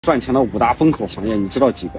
赚钱的5大风口行业，你知道几个？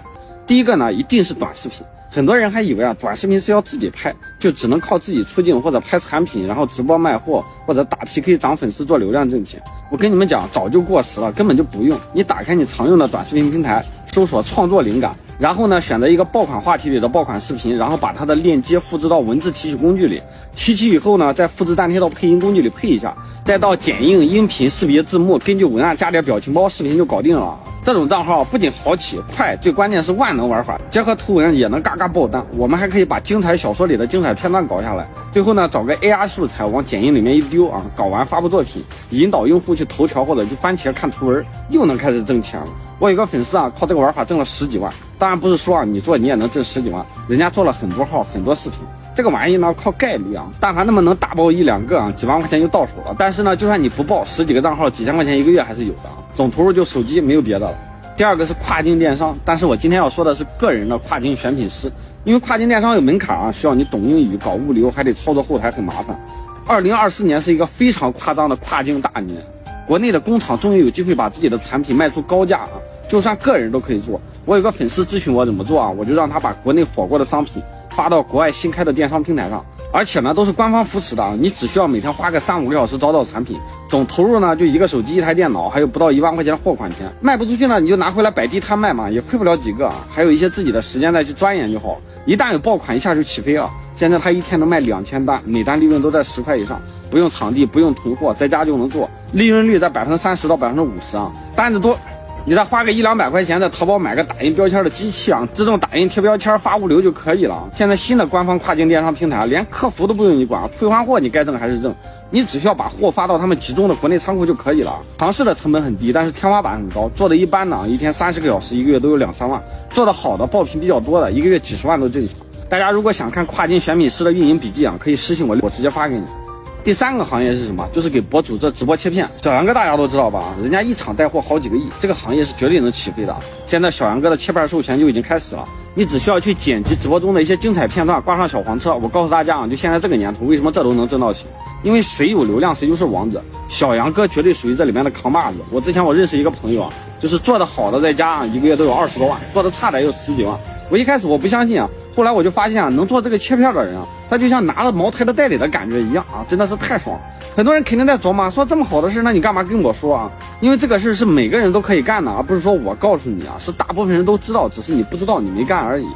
第一个呢，一定是短视频。很多人还以为啊，短视频是要自己拍，就只能靠自己出镜或者拍产品，然后直播卖货或者打 PK 涨粉丝做流量挣钱。我跟你们讲，早就过时了，根本就不用。你打开你常用的短视频平台，搜索创作灵感，然后呢，选择一个爆款话题里的爆款视频，然后把它的链接复制到文字提取工具里，提取以后呢，再复制粘贴到配音工具里配一下，再到剪映、音频、识别、字幕，根据文案加点表情包，视频就搞定了。这种账号不仅好起快，最关键是万能玩法，结合图文也能嘎嘎爆单。我们还可以把精彩小说里的精彩片段搞下来，最后呢，找个 AR 素材往剪映里面一丢啊，搞完发布作品，引导用户去头条或者去番茄看图文，又能开始挣钱了。我有个粉丝啊，靠这个玩法挣了10几万。当然不是说啊，你做你也能挣10几万，人家做了很多号很多视频。这个玩意呢靠概率啊，但凡那么能打爆1、2个啊，几万块钱就到手了。但是呢，就算你不爆10几个账号，几千块钱一个月还是有的啊。总投入就手机，没有别的了。第二个是跨境电商，但是我今天要说的是个人的跨境选品师，因为跨境电商有门槛啊，需要你懂英语、搞物流，还得操作后台，很麻烦。2024年是一个非常夸张的跨境大年，国内的工厂终于有机会把自己的产品卖出高价啊，就算个人都可以做。我有个粉丝咨询我怎么做啊，我就让他把国内火过的商品发到国外新开的电商平台上，而且呢都是官方扶持的啊，你只需要每天花个3、5个小时找找产品，总投入呢就一个手机、1台电脑，还有不到1万块钱的货款钱。卖不出去呢，你就拿回来摆地摊卖嘛，也亏不了几个啊，还有一些自己的时间再去钻研就好。一旦有爆款，一下就起飞了。现在他一天能卖2000单，每单利润都在10块以上，不用场地，不用囤货，在家就能做，利润率在30%到50%啊，单子多。你再花个1、200块钱在淘宝买个打印标签的机器啊，自动打印贴标签发物流就可以了。现在新的官方跨境电商平台连客服都不用你管，退换货你该挣还是挣，你只需要把货发到他们集中的国内仓库就可以了。尝试的成本很低，但是天花板很高，做的一般的一天30个小时，一个月都有2、3万，做的好的爆品比较多的，一个月几十万都正常。大家如果想看跨境选品师的运营笔记啊，可以私信我直接发给你。第3个行业是什么？就是给博主做直播切片。小杨哥大家都知道吧，人家一场带货好几个亿，这个行业是绝对能起飞的。现在小杨哥的切片授权就已经开始了，你只需要去剪辑直播中的一些精彩片段，挂上小黄车。我告诉大家啊，就现在这个年头，为什么这都能挣到钱？因为谁有流量谁就是王者。小杨哥绝对属于这里面的扛把子。我之前认识一个朋友啊，就是做的好的在家啊，一个月都有20多万，做的差的也有10几万。我一开始我不相信啊，后来我就发现啊，能做这个切片的人啊，他就像拿了茅台的代理的感觉一样啊，真的是太爽了。很多人肯定在琢磨，说这么好的事，那你干嘛跟我说啊？因为这个事是每个人都可以干的，而不是说我告诉你啊，是大部分人都知道，只是你不知道，你没干而已。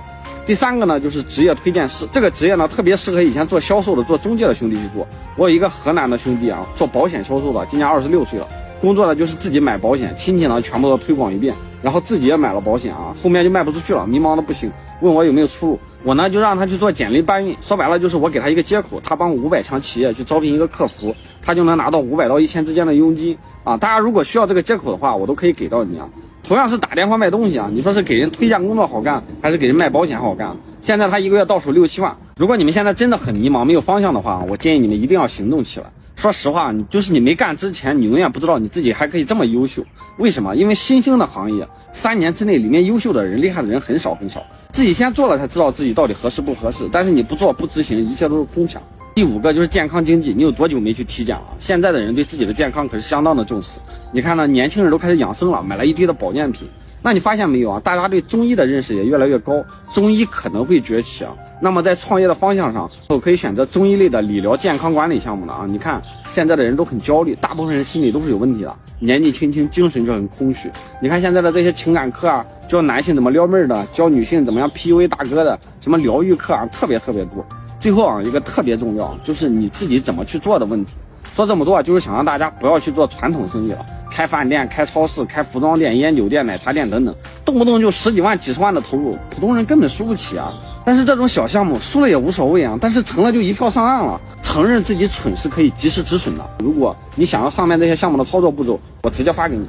第3个呢，就是职业推荐师。这个职业呢，特别适合以前做销售的、做中介的兄弟去做。我有一个河南的兄弟啊，做保险销售的，今年26岁了，工作的就是自己买保险，亲戚呢全部都推广一遍，然后自己也买了保险啊，后面就卖不出去了，迷茫的不行，问我有没有出路。我呢就让他去做简历搬运，说白了就是我给他一个接口，他帮500强企业去招聘一个客服，他就能拿到500到1000之间的佣金啊。大家如果需要这个接口的话，我都可以给到你啊。同样是打电话卖东西啊，你说是给人推荐工作好干，还是给人卖保险好干？现在他一个月到手6、7万。如果你们现在真的很迷茫，没有方向的话，我建议你们一定要行动起来。说实话，你没干之前，你永远不知道你自己还可以这么优秀。为什么？因为新兴的行业3年之内里面优秀的人、厉害的人很少很少，自己先做了才知道自己到底合适不合适，但是你不做不执行，一切都是空想。第5个就是健康经济，你有多久没去体检了？现在的人对自己的健康可是相当的重视。你看呢，年轻人都开始养生了，买了一堆的保健品。那你发现没有啊？大家对中医的认识也越来越高，中医可能会崛起啊。那么在创业的方向上，我可以选择中医类的理疗健康管理项目的啊。你看现在的人都很焦虑，大部分人心里都是有问题的，年纪轻轻精神就很空虚。你看现在的这些情感课啊，教男性怎么撩妹的，教女性怎么样 PUA 大哥的，什么疗愈课啊，特别多。最后啊，一个特别重要，就是你自己怎么去做的问题。说这么多就是想让大家不要去做传统生意了，开饭店、开超市、开服装店、烟酒店、奶茶店等等，动不动就10几万、几十万的投入，普通人根本输不起啊。但是这种小项目输了也无所谓啊，但是成了就一票上岸了。承认自己蠢是可以及时止损的。如果你想要上面这些项目的操作步骤，我直接发给你。